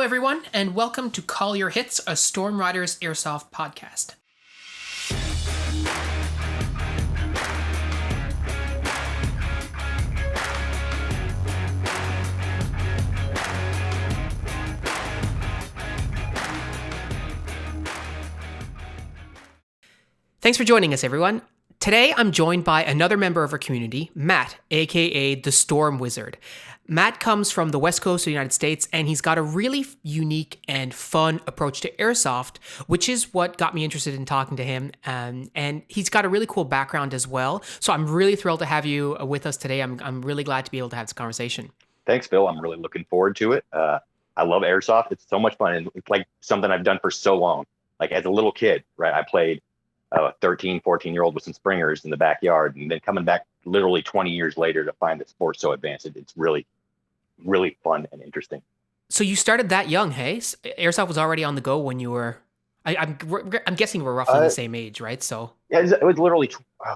everyone, and welcome to Call Your Hits, a Storm Riders Airsoft podcast. Thanks for joining us, everyone. Today, I'm joined by another member of our community, Matt, aka the Storm Wizard. Matt comes from the West Coast of the United States, and he's got a really unique and fun approach to airsoft, which is what got me interested in talking to him. And he's got a really cool background as well. So I'm really thrilled to have you with us today. I'm really glad to be able to have this conversation. Thanks, Phil. I'm really looking forward to it. I love airsoft. It's so much fun. And it's like something I've done for so long. Like as a little kid, right? I played a 13, 14-year-old with some springers in the backyard, and then coming back literally 20 years later to find the sport so advanced. It's really, really fun and interesting. So you started that young, hey? Airsoft was already on the go when you were, I'm guessing we're roughly the same age, right? So yeah, it was literally,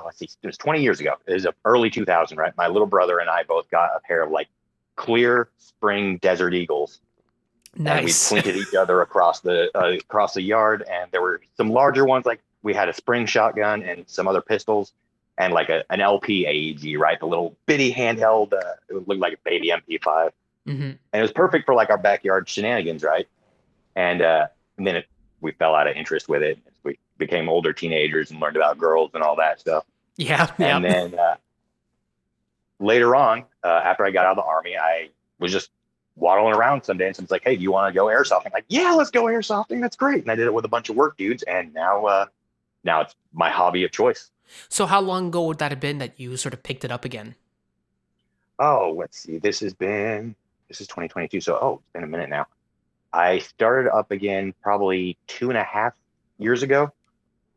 let's see, it was 20 years ago. It was early 2000, right? My little brother and I both got a pair of like clear spring Desert Eagles. Nice. And we pointed each other across the yard, and there were some larger ones. Like we had a spring shotgun and some other pistols, and like an LP AEG, right? The little bitty handheld. It would look like a baby MP5, and it was perfect for like our backyard shenanigans, right? And then we fell out of interest with it. We became older teenagers and learned about girls and all that stuff. Yeah. And then later on, after I got out of the Army, I was just waddling around some day, and someone's like, "Hey, do you want to go airsofting?" I'm like, "Yeah, let's go airsofting. That's great." And I did it with a bunch of work dudes, and now it's my hobby of choice. So how long ago would that have been that you sort of picked it up again? Oh, let's see. This is 2022. So, it's been a minute now. I started up again probably 2.5 years ago.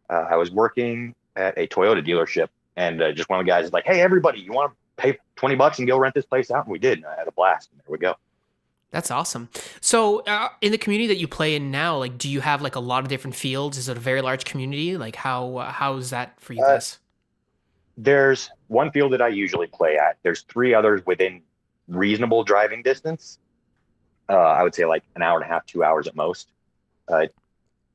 I was working at a Toyota dealership, and just one of the guys is like, "Hey, everybody, you want to pay $20 and go rent this place out?" And we did. And I had a blast. And there we go. That's awesome. So in the community that you play in now, like, do you have like a lot of different fields? Is it a very large community? Like how is that for you guys? There's one field that I usually play at. There's 3 others within reasonable driving distance. I would say like an hour and a half, 2 hours at most. And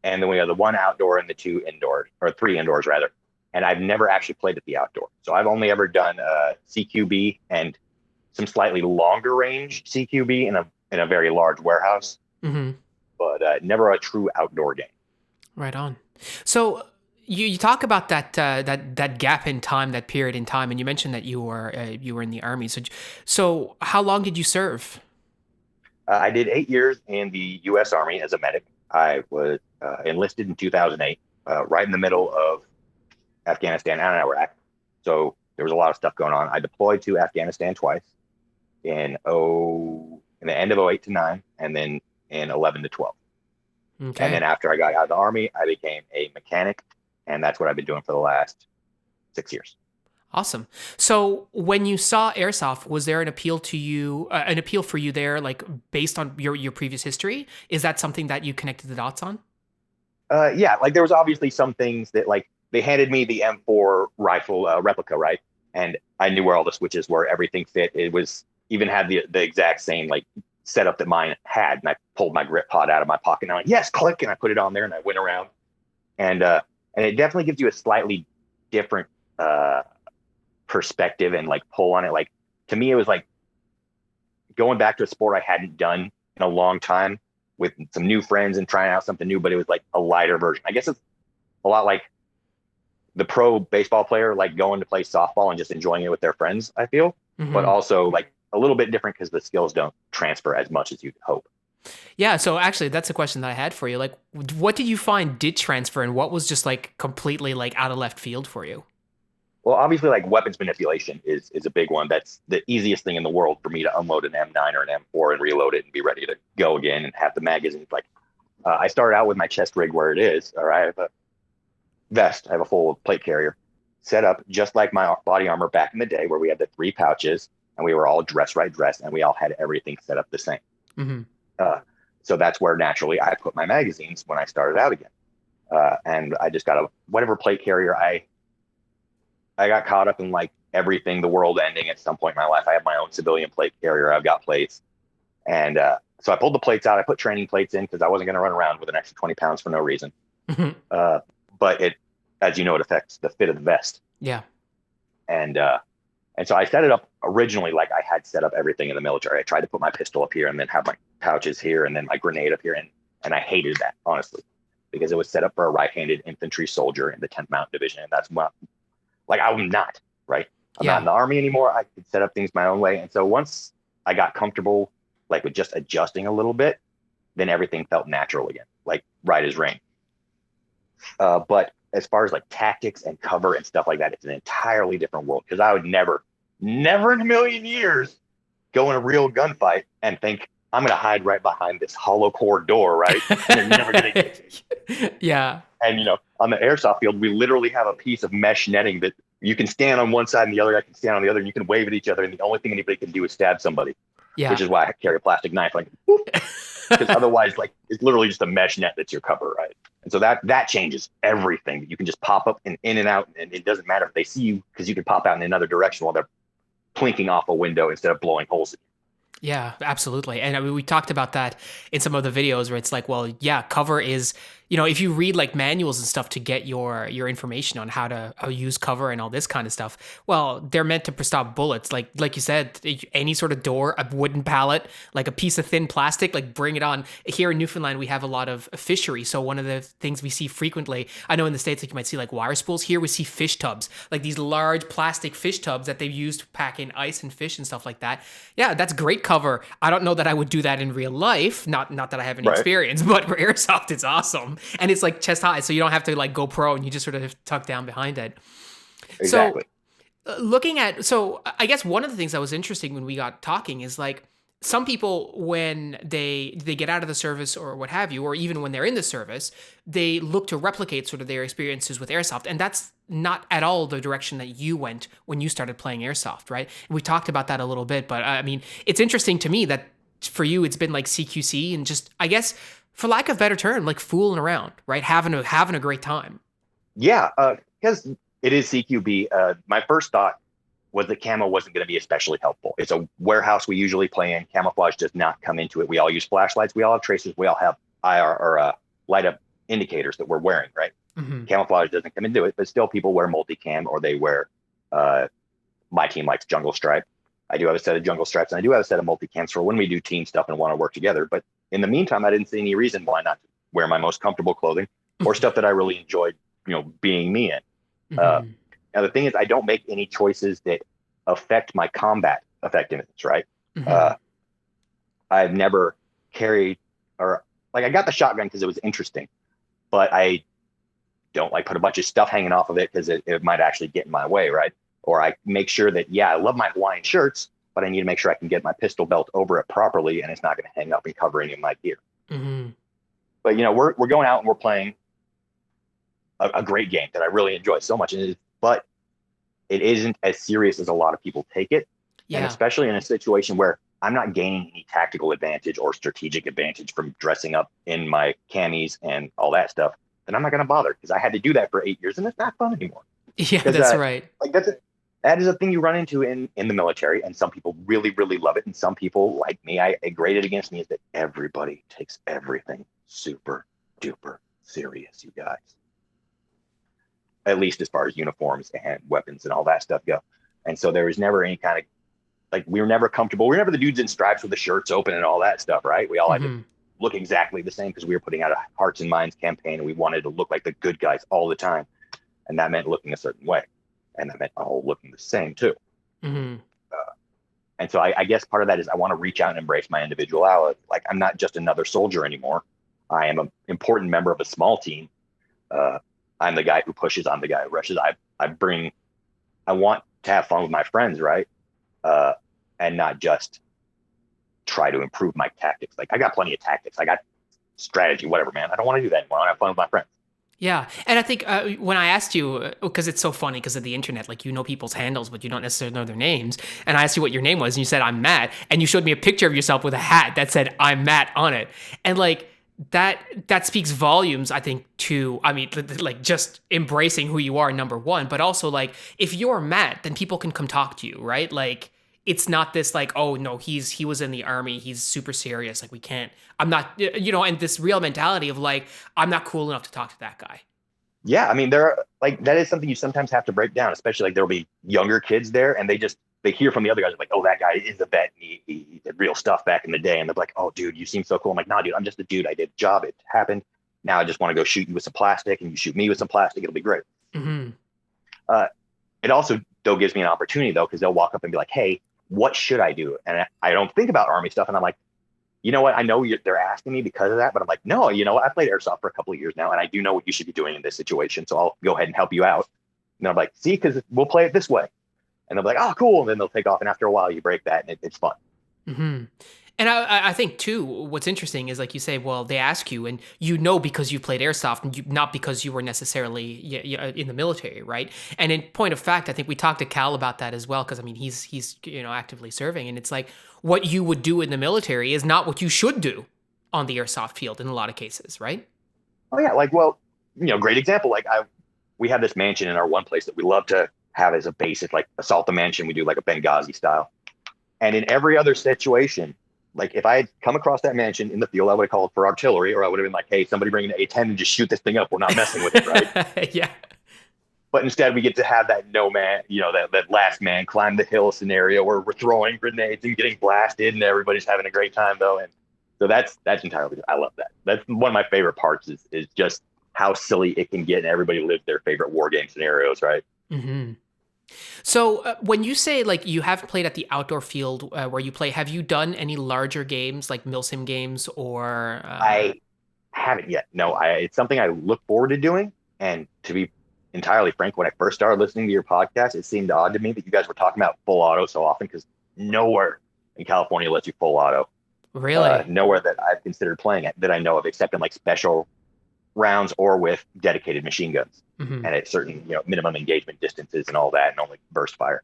then we have the 1 outdoor and the 2 indoors, or 3 indoors rather. And I've never actually played at the outdoor. So I've only ever done CQB and some slightly longer range CQB in a very large warehouse, but never a true outdoor game. Right on. So you talk about that gap in time, that period in time, and you mentioned that you were in the Army. So how long did you serve? I did 8 years in the U.S. Army as a medic. I was enlisted in 2008, right in the middle of Afghanistan and Iraq. So there was a lot of stuff going on. I deployed to Afghanistan twice in the end of 08 to 9, and then in 11 to 12. Okay. And then after I got out of the Army, I became a mechanic, and that's what I've been doing for the last 6 years. Awesome. So when you saw airsoft, was there an appeal to you, an appeal for you there, like based on your previous history? Is that something that you connected the dots on? Yeah, like there was obviously some things that, like, they handed me the M4 rifle replica, right? And I knew where all the switches were, everything fit. It was even had the exact same like setup that mine had. And I pulled my grip pod out of my pocket, and I'm like, yes, click. And I put it on there, and I went around, and it definitely gives you a slightly different perspective and like pull on it. Like to me, it was like going back to a sport I hadn't done in a long time with some new friends and trying out something new, but it was like a lighter version. I guess it's a lot like the pro baseball player, like going to play softball and just enjoying it with their friends, I feel, but also like a little bit different because the skills don't transfer as much as you'd hope. Yeah. So actually that's a question that I had for you. Like, what did you find did transfer, and what was just like completely like out of left field for you? Well, obviously, like weapons manipulation is a big one. That's the easiest thing in the world for me to unload an M9 or an M4 and reload it and be ready to go again and have the magazines. Like I started out with my chest rig where it is. All right, I have a vest. I have a full plate carrier set up just like my body armor back in the day, where we had the 3 pouches and we were all dressed, and we all had everything set up the same. So that's where naturally I put my magazines when I started out again. And I just got whatever plate carrier I got caught up in, like everything, the world ending at some point in my life. I have my own civilian plate carrier. I've got plates, and So I pulled the plates out. I put training plates in because I wasn't going to run around with an extra 20 pounds for no reason. Mhm. But it, as you know, it affects the fit of the vest. Yeah. And so I set it up originally like I had set up everything in the military. I tried to put my pistol up here and then have my pouches here and then my grenade up here. And I hated that, honestly, because it was set up for a right-handed infantry soldier in the 10th Mountain Division. And that's what, like, I'm not, right? I'm Yeah. not in the Army anymore. I could set up things my own way. And so once I got comfortable, like with just adjusting a little bit, then everything felt natural again, like right as rain. But as far as like tactics and cover and stuff like that, it's an entirely different world, because I would never in a million years go in a real gunfight and think I'm going to hide right behind this hollow core door, right? And they're never going to get me. Yeah. And, on the airsoft field, we literally have a piece of mesh netting that you can stand on one side and the other guy can stand on the other, and you can wave at each other. And the only thing anybody can do is stab somebody, Yeah. which is why I carry a plastic knife, like, because otherwise, like, it's literally just a mesh net that's your cover, right? And so that changes everything. You can just pop up and in and out, and it doesn't matter if they see you, because you can pop out in another direction while they're plinking off a window instead of blowing holes in you. Yeah, absolutely. And I mean, we talked about that in some of the videos where it's like, well, yeah, cover is, if you read like manuals and stuff to get your information on how to use cover and all this kind of stuff, well, they're meant to stop bullets. Like you said, any sort of door, a wooden pallet, like a piece of thin plastic, like bring it on. Here in Newfoundland, we have a lot of fishery. So one of the things we see frequently, I know in the States, like you might see like wire spools. Here we see fish tubs, like these large plastic fish tubs that they've used to pack in ice and fish and stuff like that. Yeah, that's great cover. I don't know that I would do that in real life. Not that I have any experience, but for airsoft, it's awesome. And it's like chest high, so you don't have to like go pro, and you just sort of tuck down behind it. Exactly. So I guess one of the things that was interesting when we got talking is like, some people, when they get out of the service or what have you, or even when they're in the service, they look to replicate sort of their experiences with airsoft. And that's not at all the direction that you went when you started playing airsoft, right? And we talked about that a little bit, but I mean, it's interesting to me that for you, it's been like CQC and just, I guess, for lack of a better term, like fooling around, right? Having a great time. Yeah, because it is CQB. My first thought was that camo wasn't going to be especially helpful. It's a warehouse we usually play in. Camouflage does not come into it. We all use flashlights. We all have tracers. We all have IR or light up indicators that we're wearing, right? Mm-hmm. Camouflage doesn't come into it, but still people wear multicam, or they wear, my team likes jungle stripe. I do have a set of jungle stripes, and I do have a set of multicams for when we do team stuff and want to work together. But in the meantime, I didn't see any reason why not to wear my most comfortable clothing or stuff that I really enjoyed, being me in. Mm-hmm. Now, the thing is, I don't make any choices that affect my combat effectiveness, right? Mm-hmm. I've never carried, or like, I got the shotgun because it was interesting, but I don't like put a bunch of stuff hanging off of it because it might actually get in my way, right? Or I make sure that, I love my Hawaiian shirts, but I need to make sure I can get my pistol belt over it properly, and it's not going to hang up and cover any of my gear. Mm-hmm. But, we're going out and we're playing a great game that I really enjoy so much. But it isn't as serious as a lot of people take it. Yeah. And especially in a situation where I'm not gaining any tactical advantage or strategic advantage from dressing up in my camis and all that stuff, then I'm not going to bother, because I had to do that for 8 years and it's not fun anymore. Yeah, that's right. Like that is a thing you run into in the military, and some people really, really love it. And some people, like me, I grade it against me, is that everybody takes everything super duper serious, you guys. At least as far as uniforms and weapons and all that stuff go. And so there was never any kind of, like, we were never comfortable. We were never the dudes in stripes with the shirts open and all that stuff, right? We all had to look exactly the same because we were putting out a Hearts and Minds campaign, and we wanted to look like the good guys all the time. And that meant looking a certain way. And that meant all looking the same too. Mm-hmm. And so I guess part of that is I want to reach out and embrace my individuality. Like, I'm not just another soldier anymore. I am an important member of a small team. I'm the guy who pushes. I'm the guy who rushes. I want to have fun with my friends, right? And not just try to improve my tactics. Like, I got plenty of tactics. I got strategy, whatever, man. I don't want to do that anymore. I want to have fun with my friends. Yeah. And I think when I asked you, because it's so funny because of the internet, like, people's handles, but you don't necessarily know their names. And I asked you what your name was, and you said, I'm Matt. And you showed me a picture of yourself with a hat that said, I'm Matt on it. And like, that speaks volumes, I think, to, like, just embracing who you are, number one, but also, like, if you're Matt, then people can come talk to you, right? Like, it's not this like, oh no, he was in the army, he's super serious, like we can't, I'm not, you know, and this real mentality of like, I'm not cool enough to talk to that guy. Yeah, I mean, there are like that is something you sometimes have to break down, especially like there'll be younger kids there, and they hear from the other guys like, oh, that guy is a vet, and he did real stuff back in the day, and they're like, oh, dude, you seem so cool. I'm like, nah, dude, I'm just a dude. I did a job. It happened. Now I just want to go shoot you with some plastic, and you shoot me with some plastic. It'll be great. Hmm. Uh, it also though gives me an opportunity though, because they'll walk up and be like, hey, what should I do? And I don't think about army stuff, and I'm like, you know what? I know they're asking me because of that, but I'm like, no, you know what? I played airsoft for a couple of years now, and I do know what you should be doing in this situation. So I'll go ahead and help you out. And I'm like, see, because we'll play it this way. And they'll be like, oh, cool. And then they'll take off. And after a while, you break that, and it's fun. Hmm. And I think too, what's interesting is like you say, well, they ask you, and you know because you played airsoft, and not because you were necessarily in the military, right? And in point of fact, I think we talked to Cal about that as well, because I mean he's you know actively serving, and it's like what you would do in the military is not what you should do on the airsoft field in a lot of cases, right? Oh yeah, like well, great example. Like we have this mansion in our one place that we love to have as a basic like assault the mansion. We do like a Benghazi style, and in every other situation, like if I had come across that mansion in the field, I would have called for artillery, or I would have been like, hey, somebody bring an A10 and just shoot this thing up. We're not messing with it, right? Yeah. But instead, we get to have that no man, that last man climb the hill scenario where we're throwing grenades and getting blasted, and everybody's having a great time though. And so that's entirely. I love that. That's one of my favorite parts is just how silly it can get, and everybody lives their favorite war game scenarios, right? Hmm. So when you say like you haven't played at the outdoor field where you play, have you done any larger games like milsim games or? I haven't yet. No, it's something I look forward to doing. And to be entirely frank, when I first started listening to your podcast, it seemed odd to me that you guys were talking about full auto so often because nowhere in California lets you full auto. Really? Nowhere that I've considered playing it that I know of, except in like special rounds or with dedicated machine guns Hmm. and at certain minimum engagement distances and all that, and only burst fire.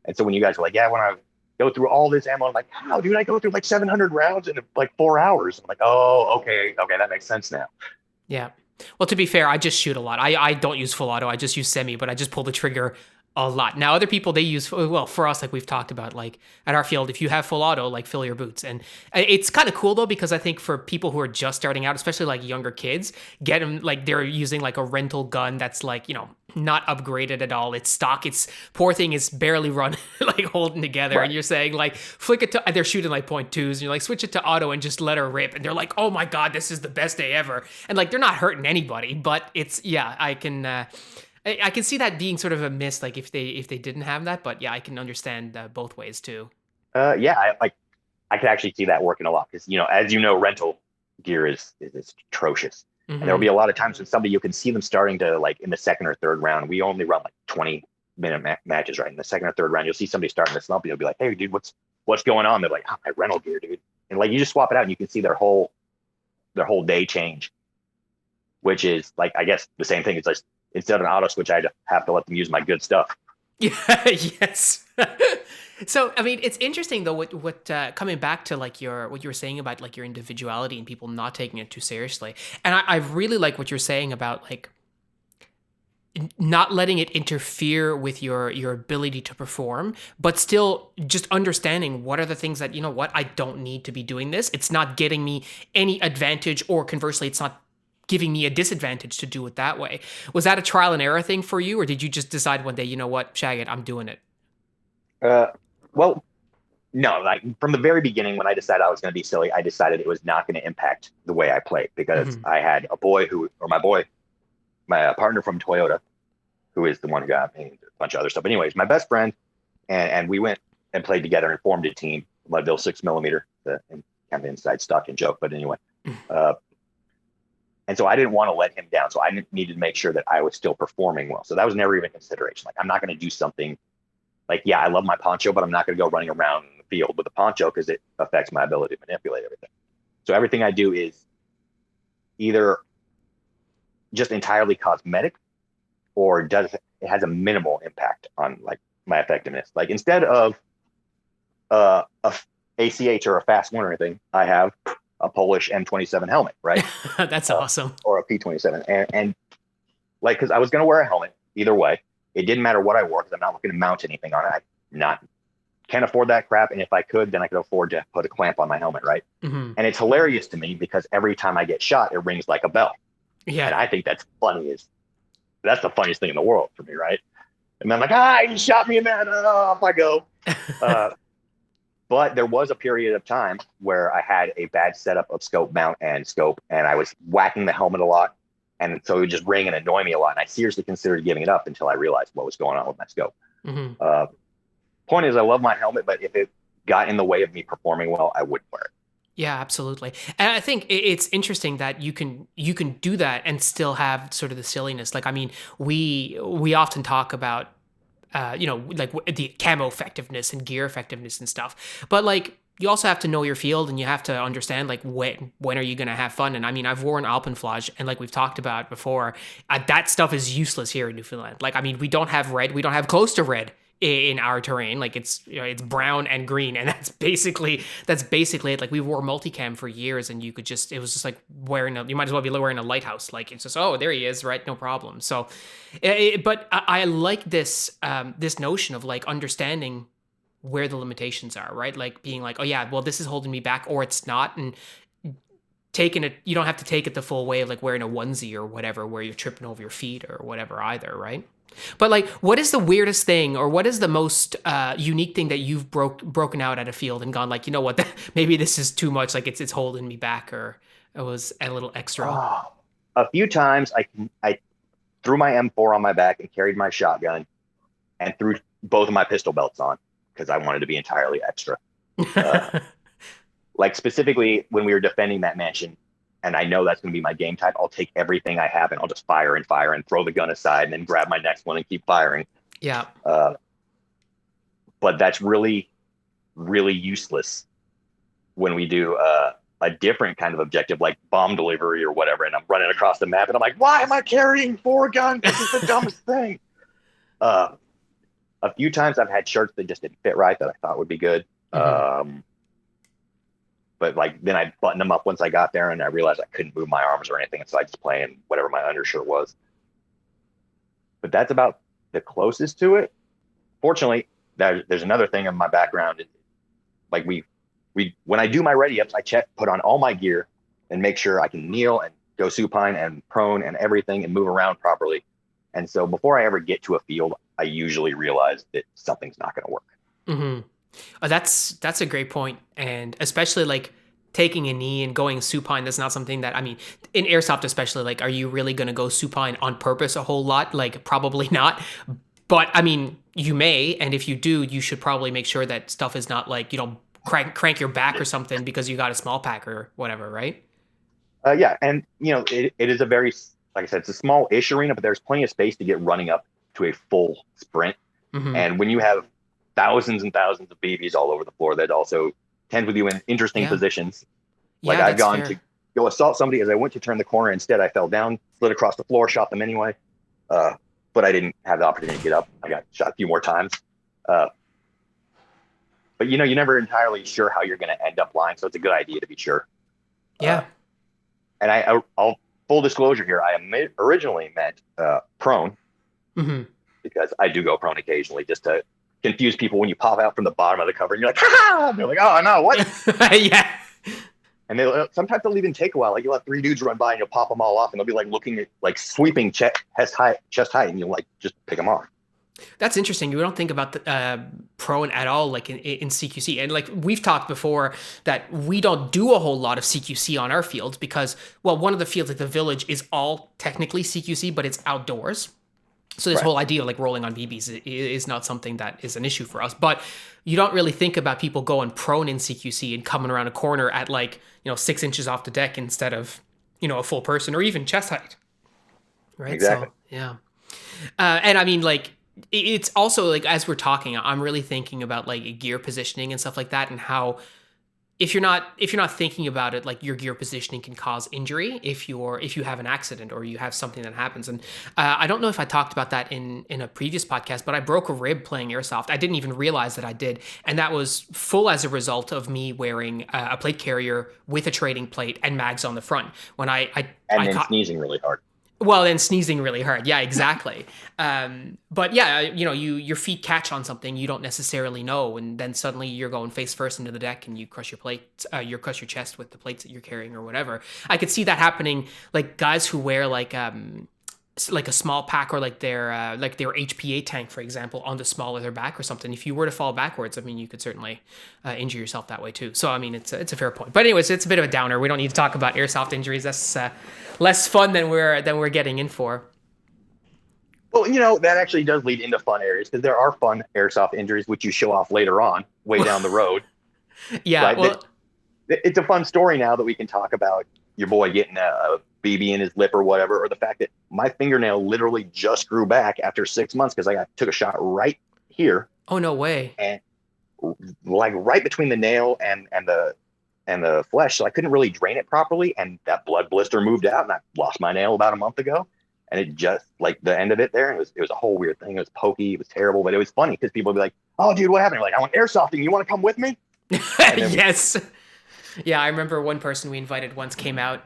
And so when you guys were like, yeah, when I go through all this ammo, I'm like, how, dude? I go through like 700 rounds in like 4 hours. I'm like, oh, okay, that makes sense now. Yeah. Well, to be fair, I just shoot a lot. I don't use full auto. I just use semi, but I just pull the trigger a lot. Now, other people, they use, well, for us, like we've talked about, like at our field, if you have full auto, like fill your boots. And it's kind of cool though, because I think for people who are just starting out, especially like younger kids, get them like they're using like a rental gun that's like, not upgraded at all. It's stock. It's poor thing is barely run, like holding together. Right. And you're saying like, flick it to, they're shooting like .2s and you're like, switch it to auto and just let her rip. And they're like, oh my God, this is the best day ever. And like, they're not hurting anybody, but it's, yeah, I can see that being sort of a miss, like if they didn't have that. But yeah, I can understand both ways too. Yeah, I could actually see that working a lot because as rental gear is atrocious, and there will be a lot of times when somebody you can see them starting to like in the second or third round. We only run like 20-minute matches, right? In the second or third round, you'll see somebody starting to slump. You'll be like, hey, dude, what's going on? They're like, oh, my rental gear, dude, and like you just swap it out, and you can see their whole day change, which is like I guess the same thing. It's like instead of an auto switch, I have to let them use my good stuff. Yeah. Yes. So I mean, it's interesting though. What coming back to like what you were saying about like your individuality and people not taking it too seriously, and I really like what you're saying about like not letting it interfere with your ability to perform, but still just understanding what are the things that what I don't need to be doing this. It's not getting me any advantage, or conversely, it's not giving me a disadvantage to do it that way. Was that a trial and error thing for you, or did you just decide one day, you know what, Shag I'm doing it? Well, no, like from the very beginning, when I decided I was going to be silly, I decided it was not going to impact the way I played because I had my partner from Toyota, who is the one who got me a bunch of other stuff. Anyways, my best friend, and we went and played together and formed a team, Leadville 6mm, and kind of inside stock and joke, but anyway. And so I didn't want to let him down. So I needed to make sure that I was still performing well. So that was never even a consideration. Like, I'm not going to do something like, yeah, I love my poncho, but I'm not going to go running around in the field with a poncho because it affects my ability to manipulate everything. So everything I do is either just entirely cosmetic or it has a minimal impact on like my effectiveness. Like instead of a ACH or a fast one or anything, I have a Polish M27 helmet, right? That's awesome. Or a P27. And like, because I was going to wear a helmet either way. It didn't matter what I wore because I'm not looking to mount anything on it. I'm not can't afford that crap. And if I could, then I could afford to put a clamp on my helmet, right? Hmm. And it's hilarious to me because every time I get shot, it rings like a bell. And Yeah. I think that's the funniest thing in the world for me, right? And I'm like, he shot me in that. Off I go. Uh, but there was a period of time where I had a bad setup of scope mount and scope, and I was whacking the helmet a lot. And so it would just ring and annoy me a lot. And I seriously considered giving it up until I realized what was going on with my scope. Hmm. Point is, I love my helmet, but if it got in the way of me performing well, I wouldn't wear it. Yeah, absolutely. And I think it's interesting that you can do that and still have sort of the silliness. Like, I mean, we often talk about like the camo effectiveness and gear effectiveness and stuff. But like, you also have to know your field, and you have to understand like when are you going to have fun. And I mean, I've worn Alpenflage, and like we've talked about before, that stuff is useless here in Newfoundland. Like, I mean, we don't have red, we don't have close to red in our terrain. Like, it's it's brown and green, and that's basically it. Like, we wore multicam for years, and it was just like you might as well be wearing a lighthouse. Like, it's just, oh, there he is, right, no problem. So but I like this notion of like understanding where the limitations are, right? Like, being like, oh yeah, well, this is holding me back, or it's not. And taking it, you don't have to take it the full way of like wearing a onesie or whatever, where you're tripping over your feet or whatever either, right? But like, what is the weirdest thing, or what is the most unique thing that you've broken out at a field and gone like, you know what, maybe this is too much, like it's holding me back, or it was a little extra? Oh, a few times I threw my M4 on my back and carried my shotgun and threw both of my pistol belts on because I wanted to be entirely extra. Like, specifically when we were defending that mansion, and I know that's going to be my game type, I'll take everything I have and I'll just fire and throw the gun aside and then grab my next one and keep firing. Yeah. But that's really, really useless when we do a different kind of objective, like bomb delivery or whatever, and I'm running across the map and I'm like, why am I carrying 4 guns? This is the dumbest thing. A few times I've had shirts that just didn't fit right that I thought would be good. Mm-hmm. But like, then I buttoned them up once I got there, and I realized I couldn't move my arms or anything, and so I just play in whatever my undershirt was. But that's about the closest to it. Fortunately, there's another thing in my background. Like, when I do my ready ups, I put on all my gear and make sure I can kneel and go supine and prone and everything and move around properly. And so before I ever get to a field, I usually realize that something's not going to work. Mm-hmm. That's a great point. And especially like taking a knee and going supine, that's not something that, I mean, in airsoft especially, like, are you really going to go supine on purpose a whole lot? Like, probably not. But I mean, you may, and if you do, you should probably make sure that stuff is not like, crank your back or something because you got a small pack or whatever, right? Yeah, and it is a very, like I said, it's a small-ish arena, but there's plenty of space to get running up to a full sprint. Mm-hmm. And when you have thousands and thousands of BBs all over the floor, that also tends with you in interesting positions. Like, I've gone to go assault somebody. As I went to turn the corner, instead I fell down, slid across the floor, shot them anyway. But I didn't have the opportunity to get up. I got shot a few more times. But you're never entirely sure how you're going to end up lying, so it's a good idea to be sure. Yeah. And I'll full disclosure here, I originally meant prone, mm-hmm. because I do go prone occasionally just to confuse people when you pop out from the bottom of the cover and you're like, ha! And they're like, oh no, what? Yeah. And sometimes they'll even take a while. Like, you'll have 3 dudes run by and you'll pop them all off, and they'll be like looking at, like, sweeping chest height, and you'll like just pick them off. That's interesting. You don't think about the prone at all, like in CQC. And like, we've talked before that we don't do a whole lot of CQC on our fields because, well, one of the fields, like the village, is all technically CQC, but it's outdoors. So this whole idea of like rolling on BBs is not something that is an issue for us. But you don't really think about people going prone in CQC and coming around a corner at like, 6 inches off the deck instead of, a full person or even chest height. Right. Exactly. So, yeah. And I mean, like, it's also like, as we're talking, I'm really thinking about like gear positioning and stuff like that, and how if you're not thinking about it, like, your gear positioning can cause injury if you have an accident or you have something that happens. And I don't know if I talked about that in a previous podcast, but I broke a rib playing airsoft. I didn't even realize that I did, and that was full as a result of me wearing a plate carrier with a trading plate and mags on the front. When I sneezing really hard. Well, and sneezing really hard. Yeah, exactly. But yeah, your feet catch on something you don't necessarily know, and then suddenly you're going face first into the deck, and you crush your plate, you crush your chest with the plates that you're carrying or whatever. I could see that happening, like guys who wear like a small pack or like their HPA tank, for example, on the small of their back or something. If you were to fall backwards, I mean, you could certainly injure yourself that way too. So I mean, it's a fair point. But anyways, it's a bit of a downer. We don't need to talk about airsoft injuries. That's less fun than we're getting in for. Well, that actually does lead into fun areas because there are fun airsoft injuries which you show off later on, way down the road. Yeah, Right? well, It's a fun story now that we can talk about your boy getting a BB in his lip or whatever, or the fact that my fingernail literally just grew back after 6 months because took a shot right here, oh no way. and like right between the nail and the flesh, so I couldn't really drain it properly, and that blood blister moved out, and I lost my nail about a month ago. And it just like the end of it there, it was a whole weird thing. It was pokey, it was terrible, but it was funny because people would be like, "Oh, dude, what happened?" You're like, "I went airsofting. You want to come with me?" And then Yes. Yeah, I remember one person we invited once came out.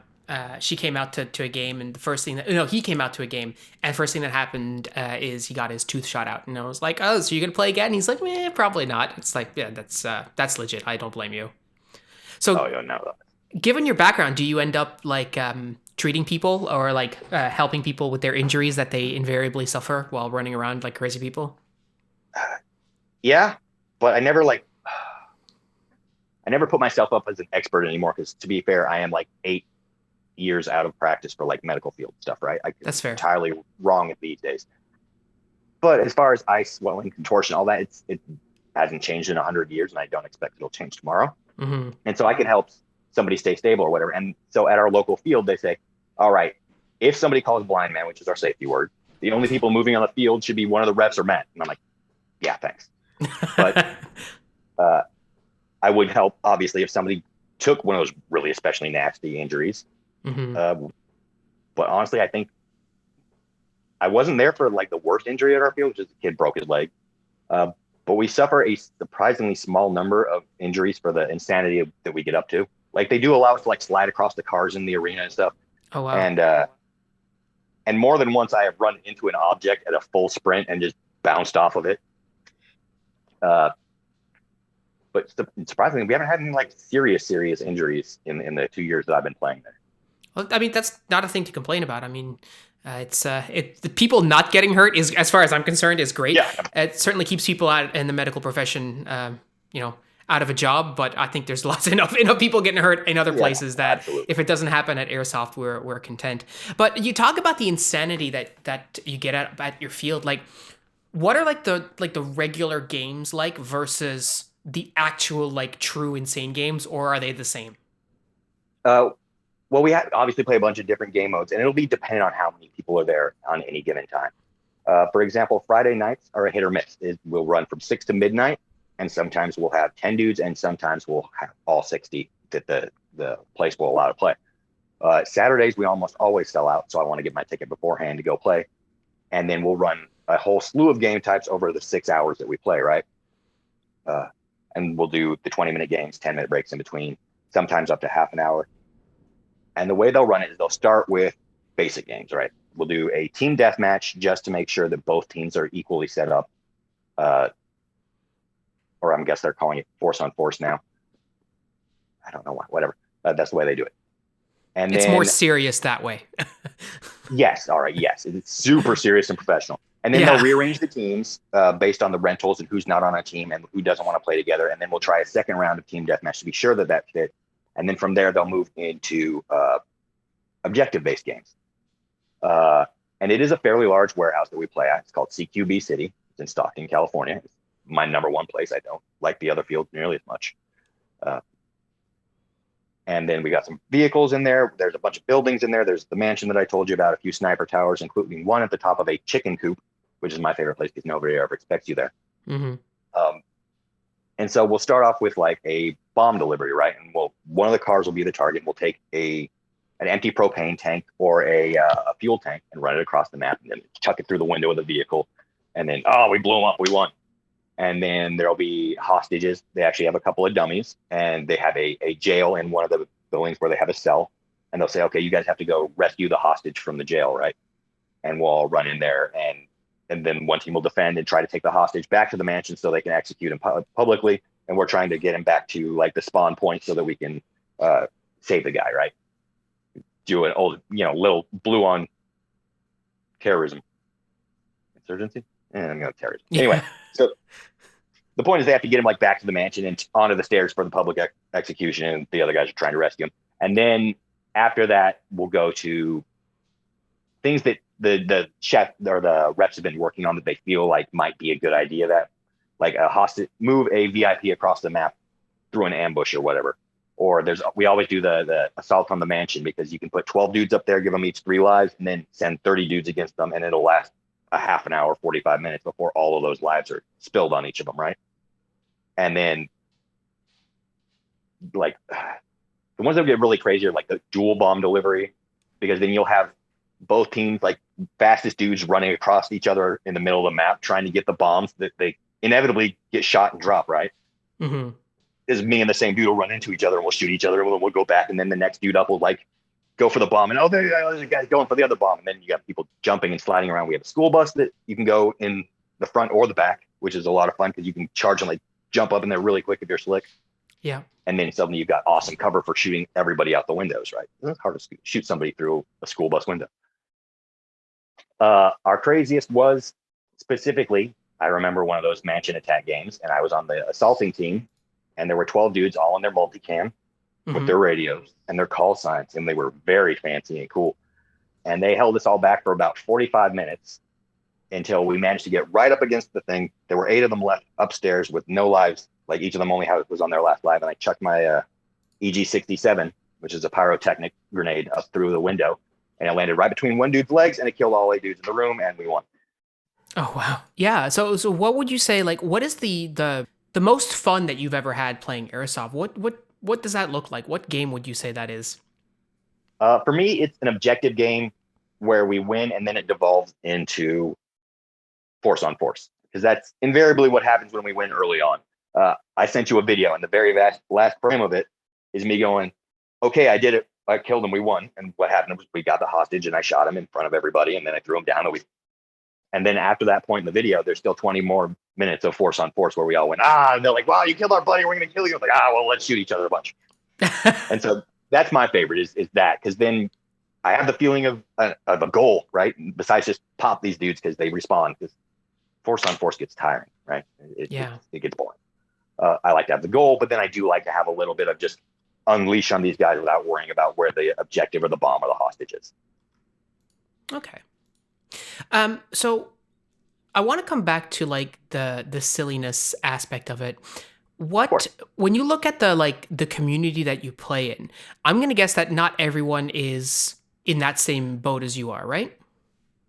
She came out to a game, and the first thing that no, he came out to a game, and first thing that happened is he got his tooth shot out, and I was like, "Oh, so you're gonna play again?" And he's like, Probably not." It's like, yeah, that's legit. I don't blame you. oh So, yeah, no, given your background, do you end up like treating people or like helping people with their injuries that they invariably suffer while running around like crazy people? yeah, but I never put myself up as an expert anymore because, to be fair, I am like 8 years out of practice for like medical field stuff, right? I'm That's fair. entirely wrong at these days. But as far as ice, swelling, contortion, all that, it hasn't changed in 100 years, and I don't expect it'll change tomorrow. Hmm. And so I can help somebody stay stable or whatever. And so at our local field, they say, all right, if somebody calls blind man, which is our safety word, the only people moving on the field should be one of the refs or Matt. And I'm like, yeah, thanks. But uh, I would help, obviously, if somebody took one of those really especially nasty injuries. Hmm. Uh, but honestly, I think I wasn't there for like the worst injury at our field, which is a kid broke his leg. Uh, but we suffer a surprisingly small number of injuries for the insanity that we get up to. Like they do allow us to like slide across the cars in the arena and stuff. Oh wow. And more than once I have run into an object at a full sprint and just bounced off of it. Uh, but surprisingly, we haven't had any like serious injuries in the 2 years that I've been playing there. Well, I mean, that's not a thing to complain about. I mean, the people not getting hurt is, as far as I'm concerned, is great. Yeah. It certainly keeps people out in the medical profession, out of a job. But I think there's enough people getting hurt in other Yeah, places that absolutely. if it doesn't happen at Airsoft, we're content. But you talk about the insanity that you get at your field. Like, what are the regular games like versus the actual like true insane games, or are they the same? Uh, well, we obviously play a bunch of different game modes, and it'll be dependent on how many people are there on any given time. For example, Friday nights are a hit or miss. We'll run from 6 to midnight, and sometimes we'll have 10 dudes, and sometimes we'll have all 60 that the place will allow to play. Saturdays, we almost always sell out, so I want to get my ticket beforehand to go play. And then we'll run a whole slew of game types over the 6 hours that we play, right? And we'll do the 20-minute games, 10-minute breaks in between, sometimes up to half an hour. And the way they'll run it is they'll start with basic games, right? We'll do a team deathmatch just to make sure that both teams are equally set up. Or I guess they're calling it force on force now. I don't know why, whatever. That's the way they do it. And It's then, more serious that way. yes, all right, yes. It's super serious and professional. And then Yeah. they'll rearrange the teams based on the rentals and who's not on a team and who doesn't want to play together. And then we'll try a second round of team deathmatch to be sure that fit. And then from there, they'll move into objective-based games. And it is a fairly large warehouse that we play at. It's called CQB City. It's in Stockton, California. It's my number one place. I don't like the other fields nearly as much. And then we got some vehicles in there. There's a bunch of buildings in there. There's the mansion that I told you about, a few sniper towers, including one at the top of a chicken coop, which is my favorite place because nobody ever expects you there. Hmm. And so we'll start off with like a bomb delivery, right? And one of the cars will be the target. We'll take an empty propane tank or a fuel tank and run it across the map and then chuck it through the window of the vehicle. And then, we blew them up. We won. And then there'll be hostages. They actually have a couple of dummies, and they have a jail in one of the buildings where they have a cell. and they'll say, okay, you guys have to go rescue the hostage from the jail, right? And we'll all run in there, and then one team will defend and try to take the hostage back to the mansion so they can execute him publicly. And we're trying to get him back to like the spawn point so that we can save the guy, right? Do an old, little blue on terrorism, insurgency, and terrorism. Yeah. Anyway, so the point is they have to get him like back to the mansion and onto the stairs for the public execution, and the other guys are trying to rescue him. And then after that, we'll go to things that the chef or the reps have been working on that they feel like might be a good idea, that like a hostage, move a VIP across the map through an ambush or whatever. Or we always do the assault on the mansion, because you can put 12 dudes up there, give them each 3 lives, and then send 30 dudes against them, and it'll last a half an hour, 45 minutes before all of those lives are spilled on each of them, right? And then like the ones that get really crazy are like the dual bomb delivery, because then you'll have both teams like fastest dudes running across each other in the middle of the map trying to get the bombs that they inevitably get shot and drop, right? Mm-hmm. Is me and the same dude will run into each other and we'll shoot each other, and we'll go back, and then the next dude up will like go for the bomb, and there's a guy going for the other bomb, and then you got people jumping and sliding around. We have a school bus that you can go in the front or the back, which is a lot of fun because you can charge and like jump up in there really quick if you're slick. Yeah. And then suddenly you've got awesome cover for shooting everybody out the windows, right? It's hard to shoot somebody through a school bus window. Our craziest was specifically, I remember one of those mansion attack games, and I was on the assaulting team, and there were 12 dudes all in their multicam with their radios and their call signs, and they were very fancy and cool. And they held us all back for about 45 minutes until we managed to get right up against the thing. There were 8 of them left upstairs with no lives. Like each of them only was on their last live, and I chucked my EG-67, which is a pyrotechnic grenade, up through the window, and it landed right between one dude's legs, and it killed all 8 dudes in the room, and we won. Oh wow. Yeah. So what would you say, like, what is the most fun that you've ever had playing airsoft? What does that look like? What game would you say that is? For me, it's an objective game where we win, and then it devolves into force on force, because that's invariably what happens when we win early on. I sent you a video, and the very last frame of it is me going, okay, I did it. I killed him. We won. And what happened was we got the hostage, and I shot him in front of everybody, and then I threw him down. And then after that point in the video, there's still 20 more minutes of force on force where we all went, and they're like, wow, you killed our buddy. We're going to kill you. I'm like, well, let's shoot each other a bunch. And so that's my favorite is that, because then I have the feeling of a goal, right? Besides just pop these dudes because they respawn, because force on force gets tiring, right? It gets boring. I like to have the goal, but then I do like to have a little bit of just unleash on these guys without worrying about where the objective or the bomb or the hostage is. Okay. So I want to come back to like the silliness aspect of it. When you look at the community that you play in, I'm going to guess that not everyone is in that same boat as you are, right?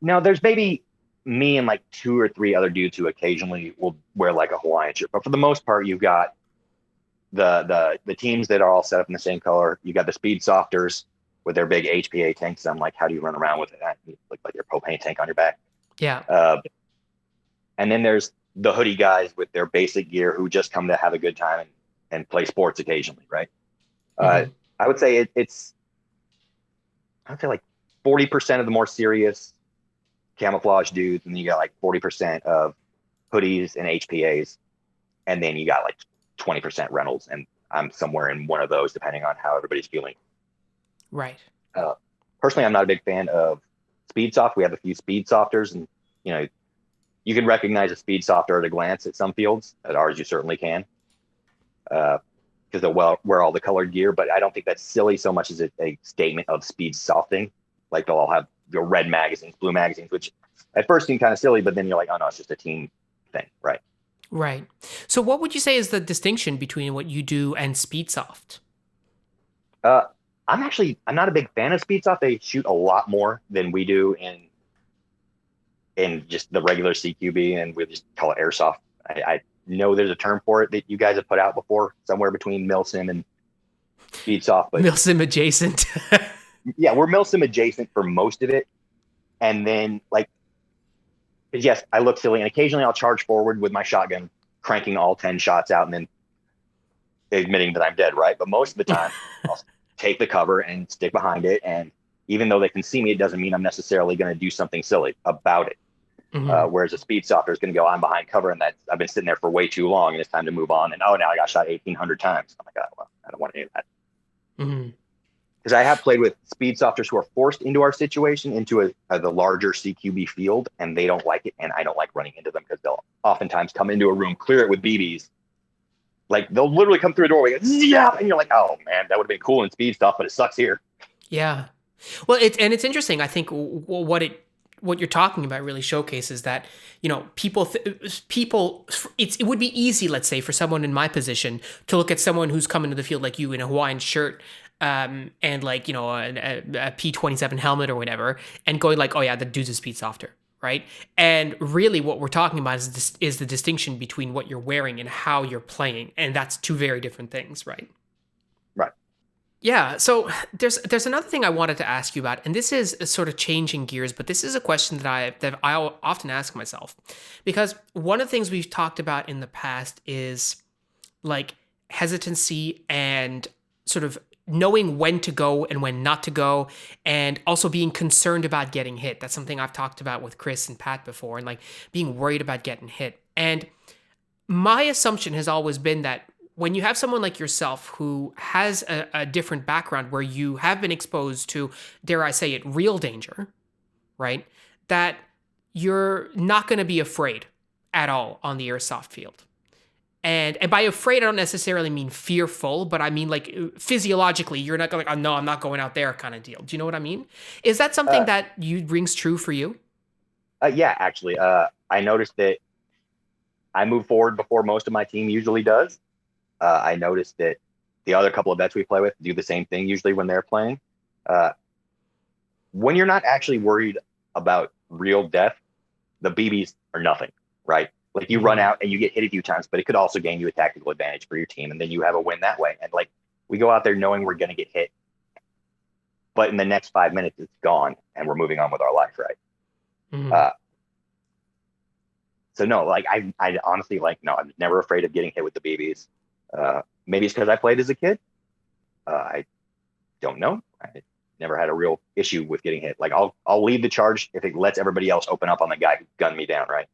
Now, there's maybe me and like 2 or 3 other dudes who occasionally will wear like a Hawaiian shirt, but for the most part, you've got the teams that are all set up in the same color. You got the speed softers with their big HPA tanks. I'm like, how do you run around with it? You look like your propane tank on your back. Yeah. And then there's the hoodie guys with their basic gear who just come to have a good time and play sports occasionally, right? I would say it's like 40% of the more serious camouflage dudes, and then you got like 40% of hoodies and HPAs, and then you got like 20% rentals, and I'm somewhere in one of those depending on how everybody's feeling. Right. Personally, I'm not a big fan of Speedsoft. We have a few Speedsofters, and you can recognize a Speedsoft at a glance at some fields. At ours, you certainly can, because they'll wear all the colored gear. But I don't think that's silly so much as a statement of speed softing. Like they'll all have your red magazines, blue magazines, which at first seem kind of silly, but then you're like, oh no, it's just a team thing, right? Right. So what would you say is the distinction between what you do and Speedsoft? I'm not a big fan of Speedsoft. They shoot a lot more than we do in just the regular CQB, and we just call it airsoft. I know there's a term for it that you guys have put out before, somewhere between Milsim and Speedsoft. But Milsim adjacent. Yeah, we're Milsim adjacent for most of it. And then yes, I look silly, and occasionally I'll charge forward with my shotgun, cranking all 10 shots out and then admitting that I'm dead, right? But most of the time, I'll take the cover and stick behind it. And even though they can see me, it doesn't mean I'm necessarily going to do something silly about it. Whereas a speed softer is going to go, I'm behind cover, and I've been sitting there for way too long, and it's time to move on. And now I got shot 1,800 times. I'm like, oh, well, I don't want to do that. Because I have played with speed softers who are forced into our situation, into the larger CQB field, and they don't like it, and I don't like running into them because they'll oftentimes come into a room, clear it with BBs. Like, they'll literally come through a doorway, yeah, and you're like, oh man, that would have been cool in speed stuff, but it sucks here. Yeah. Well, it's interesting. I think what you're talking about really showcases that, you know, people, it would be easy, let's say, for someone in my position to look at someone who's coming to the field like you in a Hawaiian shirt, and like, you know, a P27 helmet or whatever, and going like, oh yeah, the dude's a speed softer, right? And really what we're talking about is the distinction between what you're wearing and how you're playing, and that's two very different things, right? Right. Yeah, so there's another thing I wanted to ask you about, and this is sort of changing gears, but this is a question that I often ask myself, because one of the things we've talked about in the past is like hesitancy and sort of knowing when to go and when not to go, and also being concerned about getting hit. That's something I've talked about with Chris and Pat before, and like being worried about getting hit. And my assumption has always been that when you have someone like yourself who has a different background where you have been exposed to, dare I say it, real danger, right? That you're not going to be afraid at all on the airsoft field. And by afraid, I don't necessarily mean fearful, but I mean like physiologically, you're not going, oh, no, I'm not going out there kind of deal. Do you know what I mean? Is that something that rings true for you? Yeah, actually. I noticed that I move forward before most of my team usually does. I noticed that the other couple of vets we play with do the same thing usually when they're playing. When you're not actually worried about real death, the BBs are nothing, right? Like you run out and you get hit a few times, but it could also gain you a tactical advantage for your team, and then you have a win that way. And like we go out there knowing we're going to get hit, but in the next 5 minutes it's gone and we're moving on with our life, right? So no, like I honestly no, I'm never afraid of getting hit with the BBs. Maybe it's because I played as a kid. I don't know. I never had a real issue with getting hit. Like I'll lead the charge if it lets everybody else open up on the guy who gunned me down, right?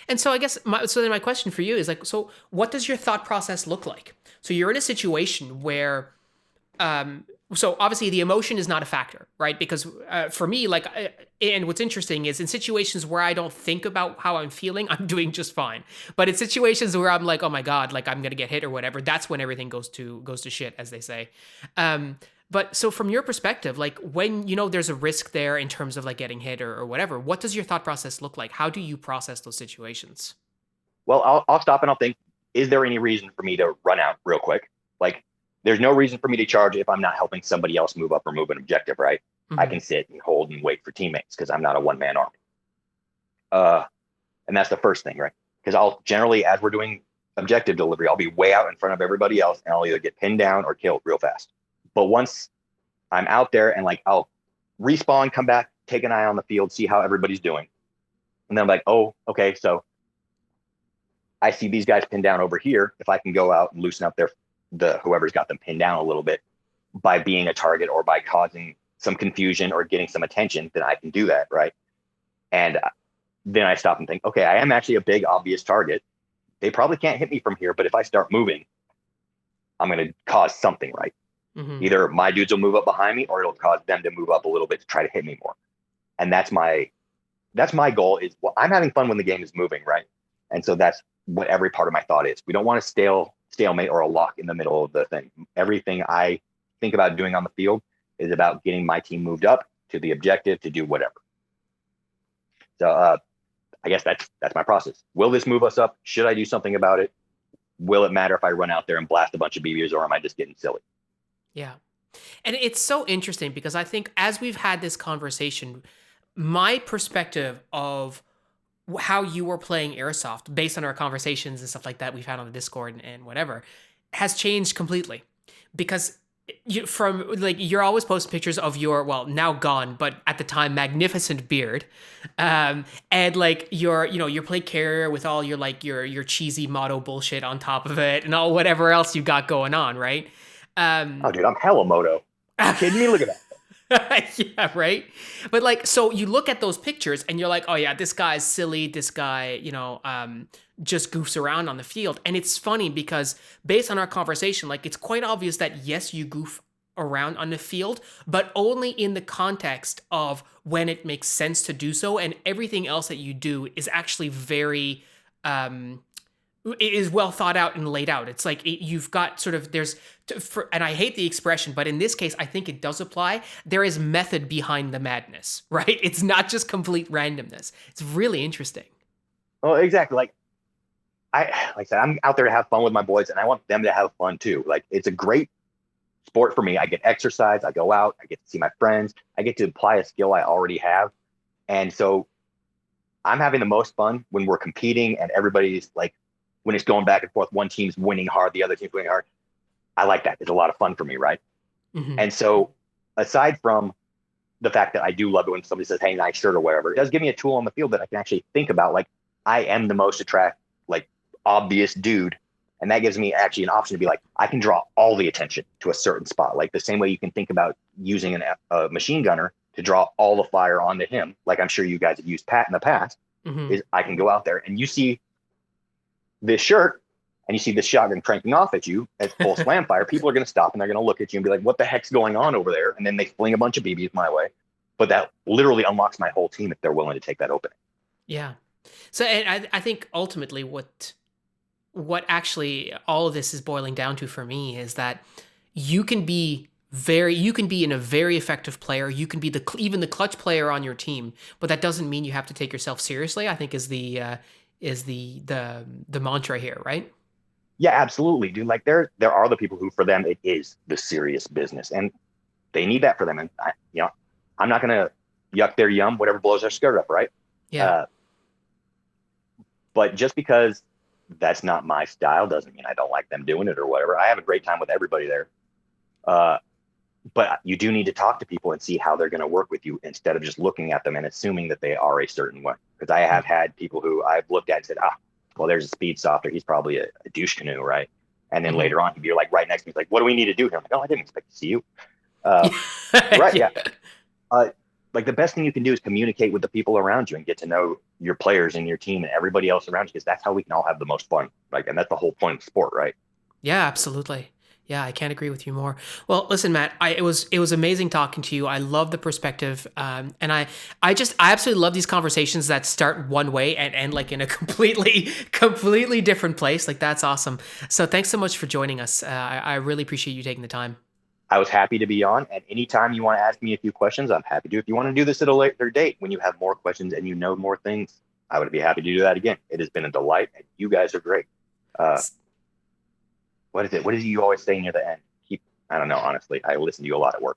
And so I guess my question for you is like, so what does your thought process look like? So you're in a situation where, so obviously the emotion is not a factor, right? Because for me, like, and what's interesting is in situations where I don't think about how I'm feeling, I'm doing just fine. But in situations where I'm like, oh my God, like I'm gonna get hit or whatever, that's when everything goes to shit, as they say. But so from your perspective, like when you know there's a risk there in terms of like getting hit or whatever, what does your thought process look like? How do you process those situations? Well, I'll stop and I'll think, is there any reason for me to run out real quick? Like there's no reason for me to charge if I'm not helping somebody else move up or move an objective, right? I can sit and hold and wait for teammates because I'm not a one-man army. And that's the first thing, right? Because I'll generally, as we're doing objective delivery, I'll be way out in front of everybody else and I'll either get pinned down or killed real fast. But once I'm out there and like I'll respawn, come back, take an eye on the field, see how everybody's doing. And then I'm like, oh, okay, so I see these guys pinned down over here. If I can go out and loosen up whoever's got them pinned down a little bit by being a target or by causing some confusion or getting some attention, then I can do that, right? And then I stop and think, okay, I am actually a big, obvious target. They probably can't hit me from here, but if I start moving, I'm going to cause something, right? Either my dudes will move up behind me or it'll cause them to move up a little bit to try to hit me more. And that's my goal is, well, I'm having fun when the game is moving, right? And so that's what every part of my thought is. We don't want a stalemate or a lock in the middle of the thing. Everything I think about doing on the field is about getting my team moved up to the objective to do whatever. So I guess that's my process. Will this move us up? Should I do something about it? Will it matter if I run out there and blast a bunch of BBs, or am I just getting silly? Yeah. And it's so interesting because I think as we've had this conversation, my perspective of how you were playing airsoft based on our conversations and stuff like that we've had on the Discord and whatever has changed completely. Because you're always posting pictures of your, well, now gone, but at the time magnificent beard, and like your plate carrier with all your cheesy motto bullshit on top of it and all whatever else you got going on, right? Oh, dude, I'm hella moto. You kidding me? Look at that. Yeah, right. But like, so you look at those pictures and you're like, oh yeah, this guy's silly. This guy, just goofs around on the field. And it's funny because based on our conversation, like it's quite obvious that yes, you goof around on the field, but only in the context of when it makes sense to do so. And everything else that you do is actually very, it is well thought out and laid out. It's like you've got sort of and I hate the expression, but in this case, I think it does apply. There is method behind the madness, right? It's not just complete randomness. It's really interesting. Oh, exactly. Like I said, I'm out there to have fun with my boys, and I want them to have fun too. Like it's a great sport for me. I get exercise. I go out. I get to see my friends. I get to apply a skill I already have, and so I'm having the most fun when we're competing and everybody's like when it's going back and forth. One team's winning hard, the other team's winning hard. I like that. It's a lot of fun for me, right? Mm-hmm. And so, aside from the fact that I do love it when somebody says, "Hey, nice shirt" or whatever, it does give me a tool on the field that I can actually think about. Like, I am the most like obvious dude, and that gives me actually an option to be like, I can draw all the attention to a certain spot. Like the same way you can think about using a machine gunner to draw all the fire onto him. Like I'm sure you guys have used Pat in the past. Mm-hmm. Is I can go out there and you see this shirt and you see this shotgun cranking off at you at full slam fire, people are going to stop and they're going to look at you and be like, what the heck's going on over there? And then they fling a bunch of BBs my way. But that literally unlocks my whole team if they're willing to take that opening. Yeah. So and I think ultimately what actually all of this is boiling down to for me is that you can be in a very effective player. You can be even the clutch player on your team, but that doesn't mean you have to take yourself seriously. I think is the mantra here, right? Yeah, absolutely, dude. Like there are the people who, for them, it is the serious business, and they need that for them. And I'm not gonna yuck their yum, whatever blows their skirt up, right? Yeah. But just because that's not my style doesn't mean I don't like them doing it or whatever. I have a great time with everybody there. But you do need to talk to people and see how they're going to work with you instead of just looking at them and assuming that they are a certain way. Because I have had people who I've looked at and said, well, there's a speed softer. He's probably a douche canoe, right? And then later on, he'd be like right next to me, like, what do we need to do here? I'm like, oh, I didn't expect to see you. Right, yeah. Like the best thing you can do is communicate with the people around you and get to know your players and your team and everybody else around you, because that's how we can all have the most fun. Like, and that's the whole point of sport, right? Yeah, absolutely. Yeah, I can't agree with you more. Well, listen, Matt, it was amazing talking to you. I love the perspective, and I absolutely love these conversations that start one way and end like in a completely different place. Like that's awesome. So thanks so much for joining us. I really appreciate you taking the time. I was happy to be on. And anytime you want to ask me a few questions, I'm happy to. If you want to do this at a later date when you have more questions and you know more things, I would be happy to do that again. It has been a delight, and you guys are great. What is it? What did you always say near the end? I don't know, honestly. I listen to you a lot at work.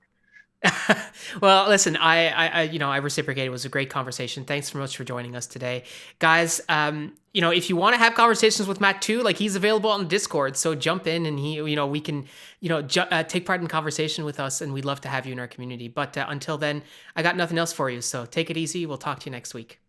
Well, listen, I reciprocated. It was a great conversation. Thanks so much for joining us today, guys. If you want to have conversations with Matt too, like he's available on Discord, so jump in and we can, take part in conversation with us, and we'd love to have you in our community. But until then, I got nothing else for you. So take it easy. We'll talk to you next week.